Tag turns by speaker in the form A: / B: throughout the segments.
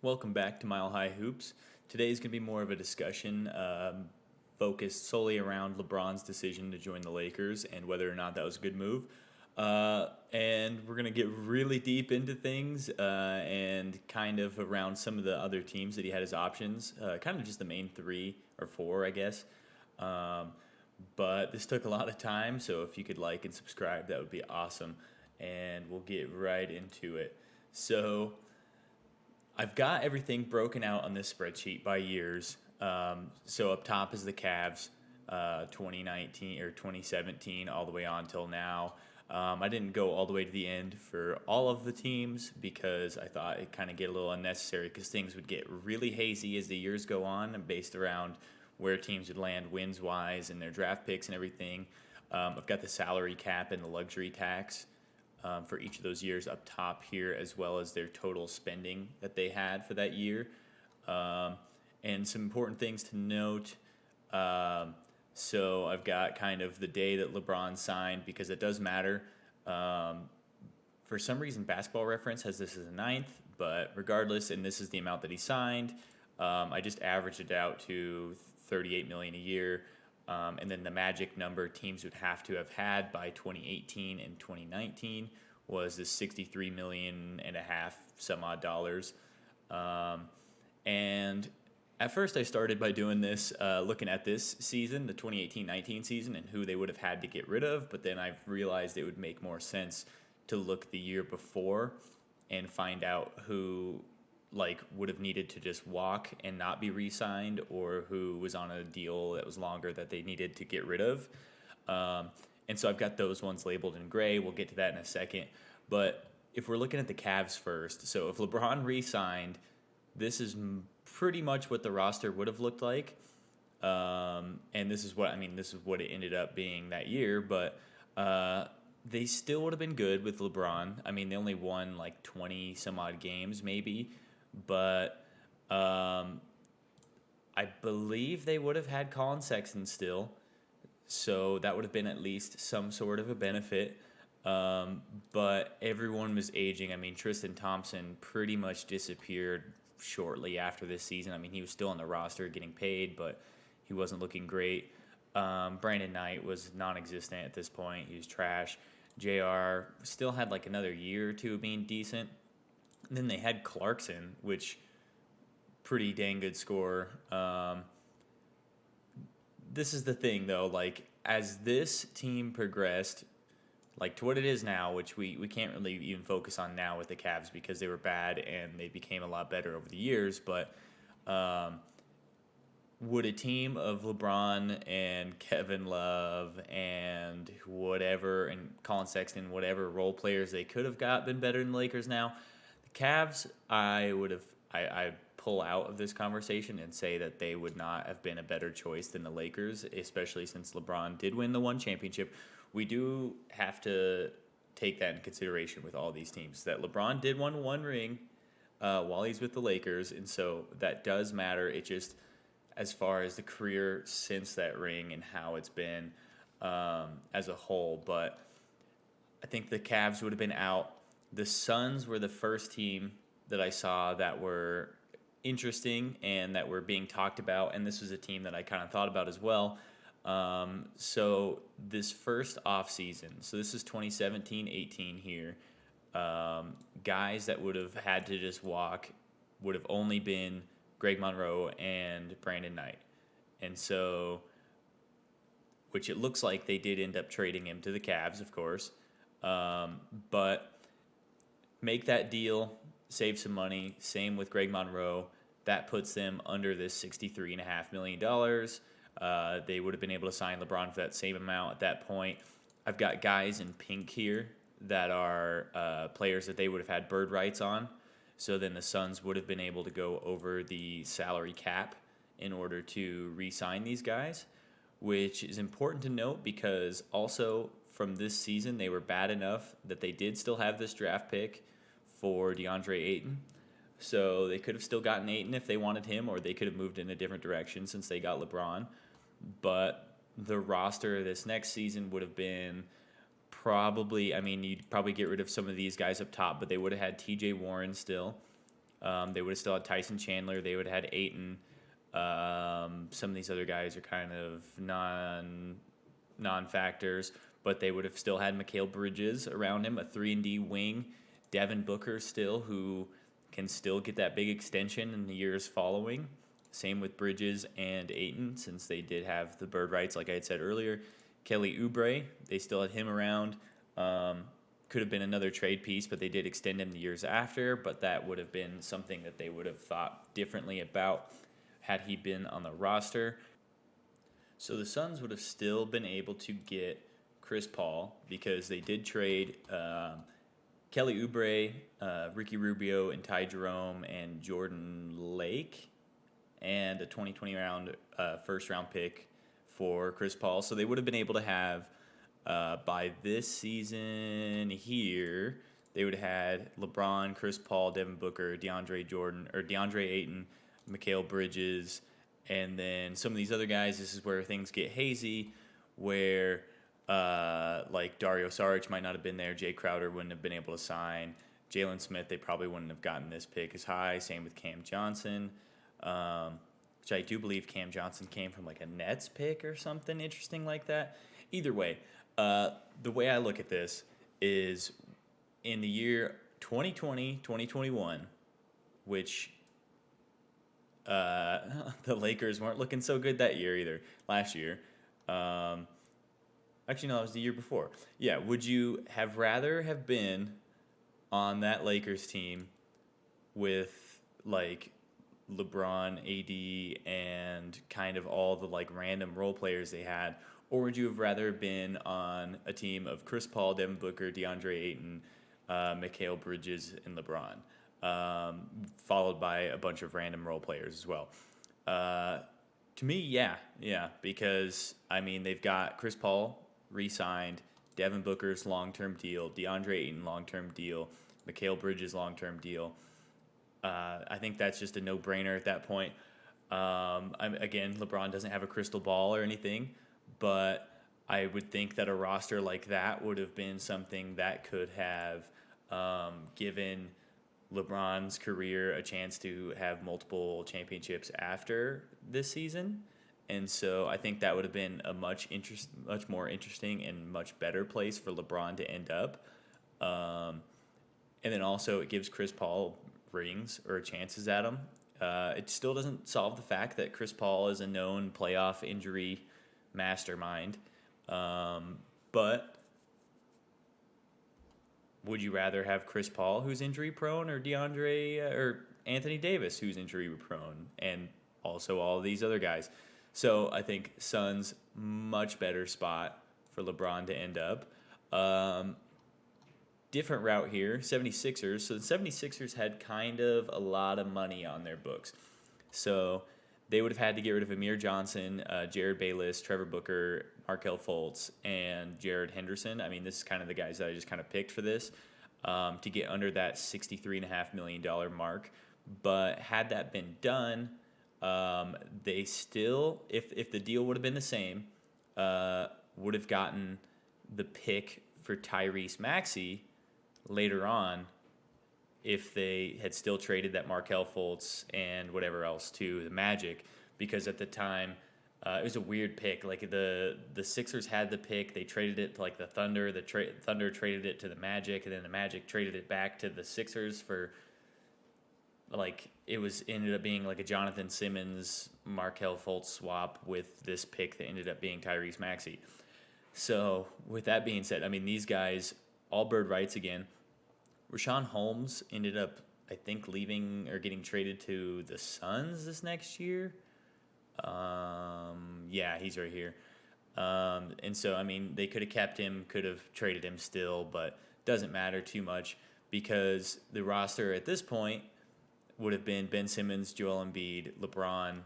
A: Welcome back to Mile High Hoops. Today is going to be more of a discussion focused solely around LeBron's decision to join the Lakers and whether or not that was a good move. And we're going to get really deep into things and kind of around some of the other teams that he had as options, kind of just the main three or four, I guess. But this took a lot of time, so if you could like and subscribe, that would be awesome. And we'll get right into it. So I've got everything broken out on this spreadsheet by years. So up top is the Cavs, 2019 or 2017, all the way on till now. I didn't go all the way to the end for all of the teams because I thought it kind of get a little unnecessary because things would get really hazy as the years go on and based around where teams would land wins-wise and their draft picks and everything. I've got the salary cap and the luxury tax for each of those years up top here, as well as their total spending that they had for that year. And some important things to note. So I've got kind of the day that LeBron signed because it does matter. For some reason, Basketball Reference has this as a 9th, but regardless, and this is the amount that he signed, I just averaged it out to $38 million a year. And then the magic number teams would have to have had by 2018 and 2019 was this $63 million and a half some odd dollars. And at first I started by doing this, looking at this season, the 2018-19 season, and who they would have had to get rid of. But then I've realized it would make more sense to look the year before and find out who would have needed to just walk and not be re-signed, or who was on a deal that was longer that they needed to get rid of. And so I've got those ones labeled in gray. We'll get to that in a second. But if we're looking at the Cavs first, so if LeBron re-signed, this is pretty much what the roster would have looked like. And this is what it ended up being that year. But they still would have been good with LeBron. I mean, they only won 20 some odd games maybe. But I believe they would have had Colin Sexton still, so that would have been at least some sort of a benefit. But everyone was aging. I mean, Tristan Thompson pretty much disappeared shortly after this season. I mean, he was still on the roster getting paid, but he wasn't looking great. Brandon Knight was non-existent at this point. He was trash. JR still had another year or two of being decent. And then they had Clarkson, which pretty dang good scorer. This is the thing, though. As this team progressed, to what it is now, which we can't really even focus on now with the Cavs because they were bad and they became a lot better over the years. But would a team of LeBron and Kevin Love and whatever, and Colin Sexton, whatever role players they could have got, been better than the Lakers now? Cavs, I pull out of this conversation and say that they would not have been a better choice than the Lakers, especially since LeBron did win the one championship. We do have to take that in consideration with all these teams, that LeBron did win one ring while he's with the Lakers, and so that does matter. It just, as far as the career since that ring and how it's been as a whole, but I think the Cavs would have been out. The Suns were the first team that I saw that were interesting and that were being talked about, and this was a team that I kind of thought about as well. So this first offseason, so this is 2017-18 here, guys that would have had to just walk would have only been Greg Monroe and Brandon Knight. And so, which it looks like they did end up trading him to the Cavs, of course, but make that deal, save some money. Same with Greg Monroe. That puts them under this $63.5 million. They would have been able to sign LeBron for that same amount at that point. I've got guys in pink here that are players that they would have had bird rights on. So then the Suns would have been able to go over the salary cap in order to re-sign these guys, which is important to note because also from this season they were bad enough that they did still have this draft pick for DeAndre Ayton. So they could have still gotten Ayton if they wanted him, or they could have moved in a different direction since they got LeBron. But the roster this next season would have been you'd probably get rid of some of these guys up top, but they would have had TJ Warren still. They would have still had Tyson Chandler. They would have had Ayton. Some of these other guys are kind of non-factors, but they would have still had Mikal Bridges around him, a 3-and-D wing. Devin Booker still, who can still get that big extension in the years following. Same with Bridges and Ayton, since they did have the bird rights, like I had said earlier. Kelly Oubre, they still had him around. Could have been another trade piece, but they did extend him the years after. But that would have been something that they would have thought differently about had he been on the roster. So the Suns would have still been able to get Chris Paul because they did trade Kelly Oubre, Ricky Rubio, and Ty Jerome, and Jordan Lake, and a 2020 first-round pick for Chris Paul. So they would have been able to have, by this season here, they would have had LeBron, Chris Paul, Devin Booker, DeAndre Ayton, Mikal Bridges, and then some of these other guys. This is where things get hazy, where like Dario Saric might not have been there. Jay Crowder wouldn't have been able to sign. Jalen Smith, they probably wouldn't have gotten this pick as high. Same with Cam Johnson, which I do believe Cam Johnson came from like a Nets pick or something interesting like that. Either way, the way I look at this is in the year 2020, 2021, which the Lakers weren't looking so good that year either. Last year. Actually, no, it was the year before. Yeah, would you have rather have been on that Lakers team with, like, LeBron, AD, and kind of all the, like, random role players they had, or would you have rather been on a team of Chris Paul, Devin Booker, DeAndre Ayton, Mikal Bridges, and LeBron? Followed by a bunch of random role players as well. To me, yeah, because, I mean, they've got Chris Paul re-signed, Devin Booker's long-term deal, DeAndre Ayton long-term deal, Mikal Bridges long-term deal. I think that's just a no-brainer at that point. Again, LeBron doesn't have a crystal ball or anything, but I would think that a roster like that would have been something that could have given LeBron's career a chance to have multiple championships after this season. And so I think that would have been a much more interesting and much better place for LeBron to end up. And then also it gives Chris Paul rings or chances at him. It still doesn't solve the fact that Chris Paul is a known playoff injury mastermind. But would you rather have Chris Paul, who's injury prone, or or Anthony Davis, who's injury prone, and also all these other guys? So I think Suns, much better spot for LeBron to end up. Different route here, 76ers. So the 76ers had kind of a lot of money on their books. So they would have had to get rid of Amir Johnson, Jared Bayless, Trevor Booker, Markelle Fultz, and Jared Henderson. I mean, this is kind of the guys that I just kind of picked for this to get under that $63.5 million mark. But had that been done, they still, if the deal would have been the same, would have gotten the pick for Tyrese Maxey later on if they had still traded that Markelle Fultz and whatever else to the Magic, because at the time it was a weird pick. Like the Sixers had the pick, they traded it to like the Thunder. The Thunder traded it to the Magic, and then the Magic traded it back to the Sixers for like ended up being like a Jonathan Simmons Markelle Fultz swap with this pick that ended up being Tyrese Maxey. So with that being said, I mean, these guys all bird rights again. Rashawn Holmes ended up, I think, leaving or getting traded to the Suns this next year. Yeah, he's right here. And so, I mean, they could have kept him, could have traded him still, but doesn't matter too much because the roster at this point would have been Ben Simmons, Joel Embiid, LeBron,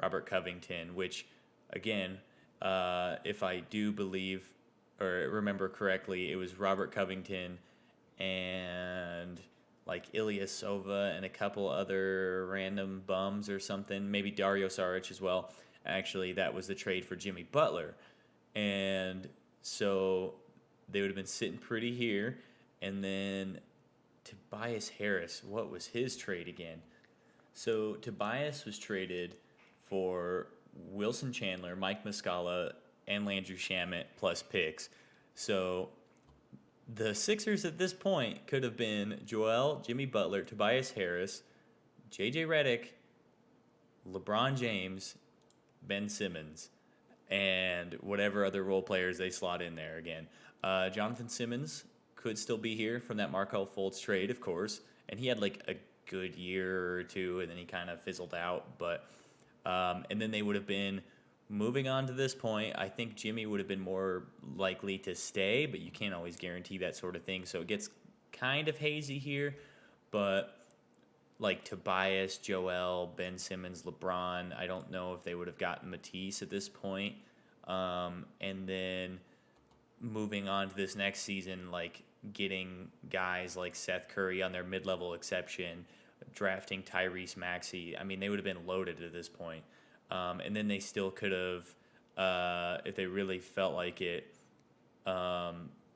A: Robert Covington, which, again, if I do believe or remember correctly, it was Robert Covington and like Ilyasova and a couple other random bums or something, maybe Dario Saric as well. Actually, that was the trade for Jimmy Butler. And so they would have been sitting pretty here. And then Tobias Harris, what was his trade again? So Tobias was traded for Wilson Chandler, Mike Muscala, and Landry Shamet plus picks. So the Sixers at this point could have been Joel, Jimmy Butler, Tobias Harris, JJ Redick, LeBron James, Ben Simmons, and whatever other role players they slot in there again. Jonathan Simmons could still be here from that Markelle Fultz trade, of course, and he had like a good year or two, and then he kind of fizzled out. But and then they would have been moving on to this point. I think Jimmy would have been more likely to stay, but you can't always guarantee that sort of thing. So it gets kind of hazy here, but like Tobias, Joel, Ben Simmons, LeBron, I don't know if they would have gotten Matisse at this point. And then moving on to this next season, like getting guys like Seth Curry on their mid-level exception, drafting Tyrese Maxey. I mean, they would have been loaded at this point. And then they still could have, if they really felt like it,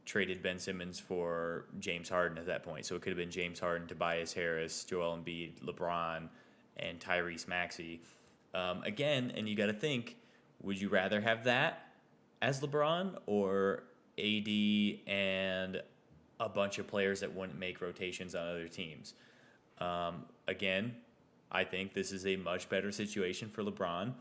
A: traded Ben Simmons for James Harden at that point. So it could have been James Harden, Tobias Harris, Joel Embiid, LeBron, and Tyrese Maxey. Again, and you got to think, would you rather have that as LeBron or AD and a bunch of players that wouldn't make rotations on other teams? Again, I think this is a much better situation for LeBron,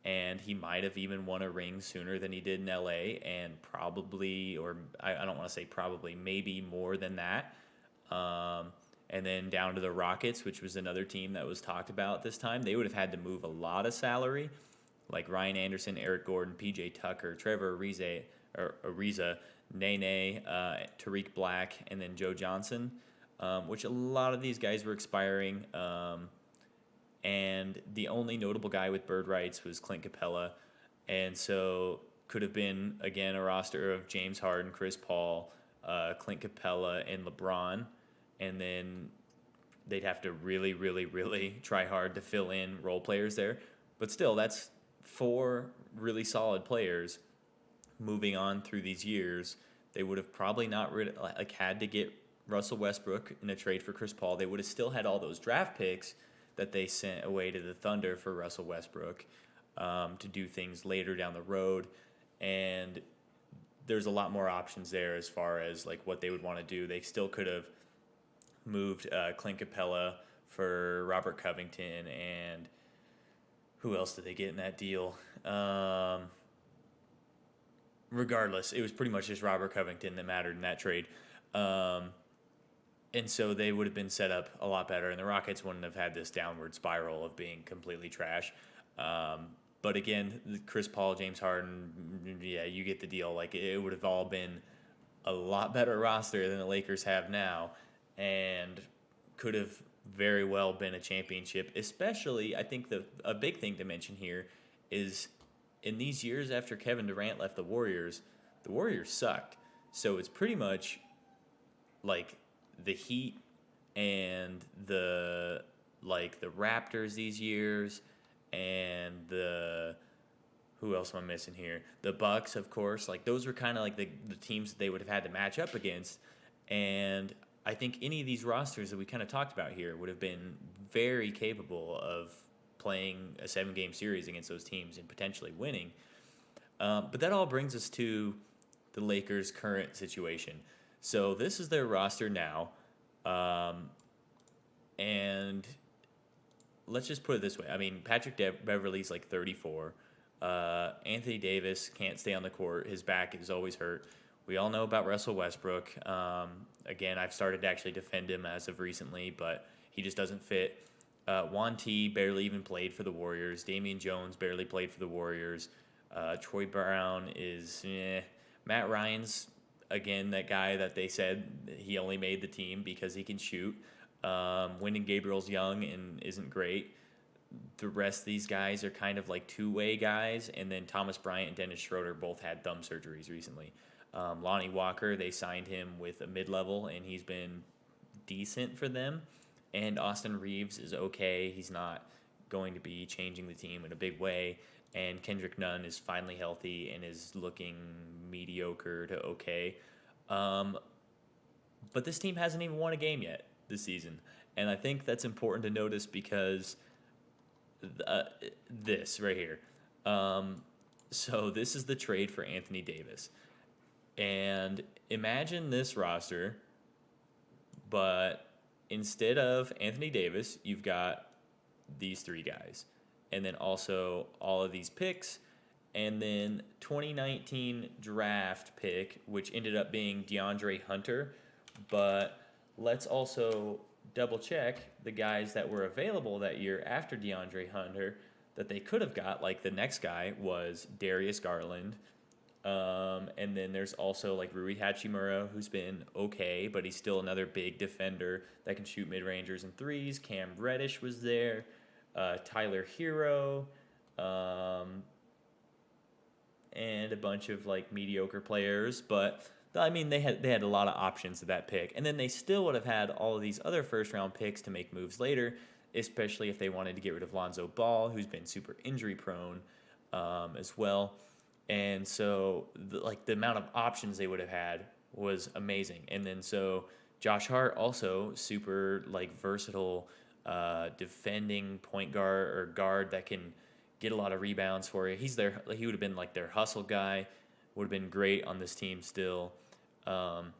A: and he might have even won a ring sooner than he did in LA, and probably, or I don't want to say probably, maybe more than that. And then down to the Rockets, which was another team that was talked about this time. They would have had to move a lot of salary, like Ryan Anderson, Eric Gordon, PJ Tucker, Trevor Ariza, Nene, Tariq Black, and then Joe Johnson, which a lot of these guys were expiring. And the only notable guy with bird rights was Clint Capella. And so could have been, again, a roster of James Harden, Chris Paul, Clint Capella, and LeBron. And then they'd have to really, really, really try hard to fill in role players there. But still, that's 4 really solid players moving on through these years. They would have probably not had to get Russell Westbrook in a trade for Chris Paul. They would have still had all those draft picks that they sent away to the Thunder for Russell Westbrook to do things later down the road. And there's a lot more options there as far as like what they would want to do. They still could have moved Clint Capella for Robert Covington, and who else did they get in that deal? Regardless, it was pretty much just Robert Covington that mattered in that trade. And so they would have been set up a lot better, and the Rockets wouldn't have had this downward spiral of being completely trash. But again, Chris Paul, James Harden, yeah, you get the deal. Like, it would have all been a lot better roster than the Lakers have now, and could have very well been a championship. Especially, I think a big thing to mention here is in these years after Kevin Durant left the Warriors sucked. So it's pretty much like the Heat and the Raptors these years, and who else am I missing here? The Bucks, of course. Like, those were kind of like the teams that they would have had to match up against. And I think any of these rosters that we kind of talked about here would have been very capable of playing a 7-game series against those teams and potentially winning. But that all brings us to the Lakers' current situation. So this is their roster now. And let's just put it this way. I mean, Patrick Beverley's like 34. Anthony Davis can't stay on the court. His back is always hurt. We all know about Russell Westbrook. Again, I've started to actually defend him as of recently, but he just doesn't fit. Juan T barely even played for the Warriors. Damian Jones barely played for the Warriors. Troy Brown is Matt Ryan's, again, that guy that they said he only made the team because he can shoot. Wyndon Gabriel's young and isn't great. The rest of these guys are kind of like two-way guys, and then Thomas Bryant and Dennis Schroeder both had thumb surgeries recently. Lonnie Walker, they signed him with a mid-level, and he's been decent for them. And Austin Reeves is okay. He's not going to be changing the team in a big way. And Kendrick Nunn is finally healthy and is looking mediocre to okay. But this team hasn't even won a game yet. this season. And I think that's important to notice because uh, this right here. So this is the trade for Anthony Davis. And imagine this roster, but instead of Anthony Davis, you've got these three guys. And then also all of these picks. And then 2019 draft pick, which ended up being DeAndre Hunter. But let's also double check the guys that were available that year after DeAndre Hunter that they could have got. Like the next guy was Darius Garland. And then there's also like Rui Hachimura, who's been okay, but he's still another big defender that can shoot mid-rangers and threes. Cam Reddish was there. Tyler Hero. And a bunch of like mediocre players, but I mean they had a lot of options at that pick, and then they still would have had all of these other first round picks to make moves later, especially if they wanted to get rid of Lonzo Ball, who's been super injury prone as well, and so the amount of options they would have had was amazing, and then so Josh Hart also super like versatile defending point guard or guard that can get a lot of rebounds for you. He would have been like their hustle guy, would have been great on this team still. And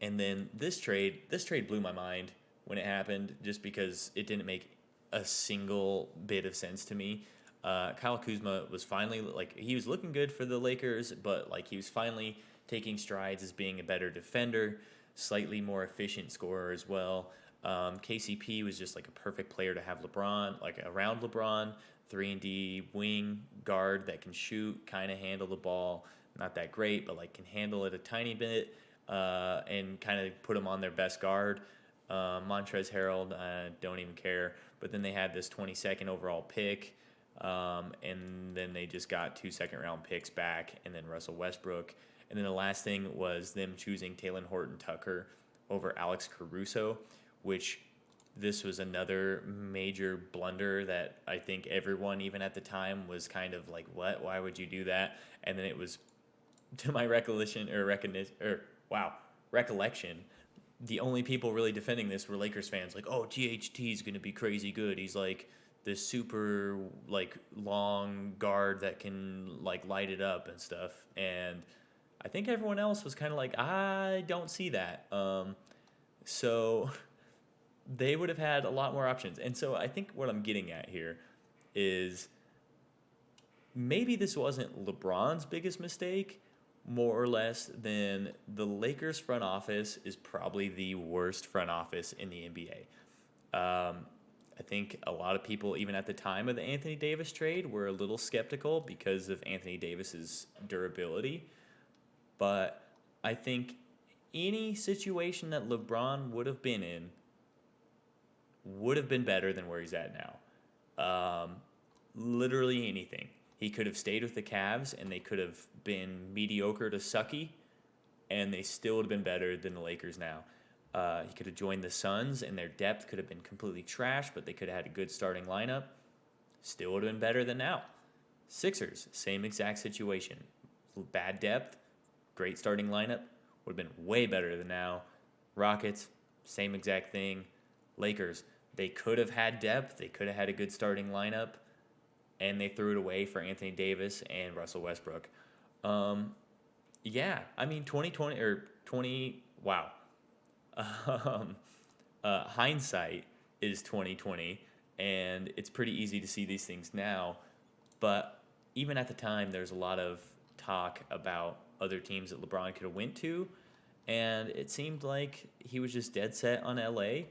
A: then this trade blew my mind when it happened, just because it didn't make a single bit of sense to me. Kyle Kuzma was finally like he was looking good for the Lakers, but like he was finally taking strides as being a better defender, slightly more efficient scorer as well. KCP was just like a perfect player to have LeBron, like around LeBron. 3-and-D wing guard that can shoot, kind of handle the ball. Not that great, but like can handle it a tiny bit and kind of put them on their best guard. Montrezl Harrell, don't even care. But then they had this 22nd overall pick, and then they just got 2 second-round picks back, and then Russell Westbrook. And then the last thing was them choosing Talen Horton-Tucker over Alex Caruso, which this was another major blunder that I think everyone, even at the time, was kind of like, what? Why would you do that? And then it was, to my recollection, the only people really defending this were Lakers fans. Like, oh, THT is going to be crazy good. He's like this super, like, long guard that can, like, light it up and stuff. And I think everyone else was kind of like, I don't see that. So they would have had a lot more options. And so I think what I'm getting at here is maybe this wasn't LeBron's biggest mistake, more or less, than the Lakers front office is probably the worst front office in the NBA. I think a lot of people, even at the time of the Anthony Davis trade, were a little skeptical because of Anthony Davis's durability. But I think any situation that LeBron would have been in would have been better than where he's at now. Literally anything. He could have stayed with the Cavs, and they could have been mediocre to sucky, and they still would have been better than the Lakers now. He could have joined the Suns, and their depth could have been completely trash, but they could have had a good starting lineup. Still would have been better than now. Sixers, same exact situation. Bad depth, great starting lineup, would have been way better than now. Rockets, same exact thing. Lakers, they could have had depth, they could have had a good starting lineup, and they threw it away for Anthony Davis and Russell Westbrook. Yeah, I mean, 2020 or 20, wow. Hindsight is 2020, and it's pretty easy to see these things now. But even at the time, there's a lot of talk about other teams that LeBron could have went to, and it seemed like he was just dead set on LA,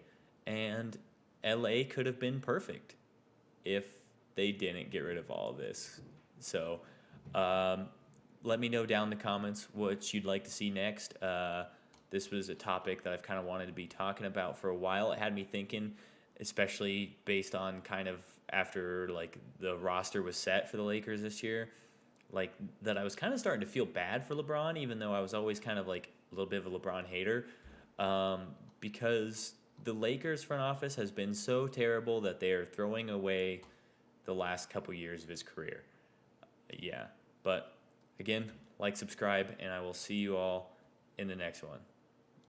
A: and LA could have been perfect if they didn't get rid of all of this. So let me know down in the comments what you'd like to see next. This was a topic that I've kind of wanted to be talking about for a while. It had me thinking, especially based on kind of after like the roster was set for the Lakers this year, like that I was kind of starting to feel bad for LeBron, even though I was always kind of like a little bit of a LeBron hater, because the Lakers front office has been so terrible that they are throwing away the last couple years of his career. Yeah, but again, like, subscribe, and I will see you all in the next one.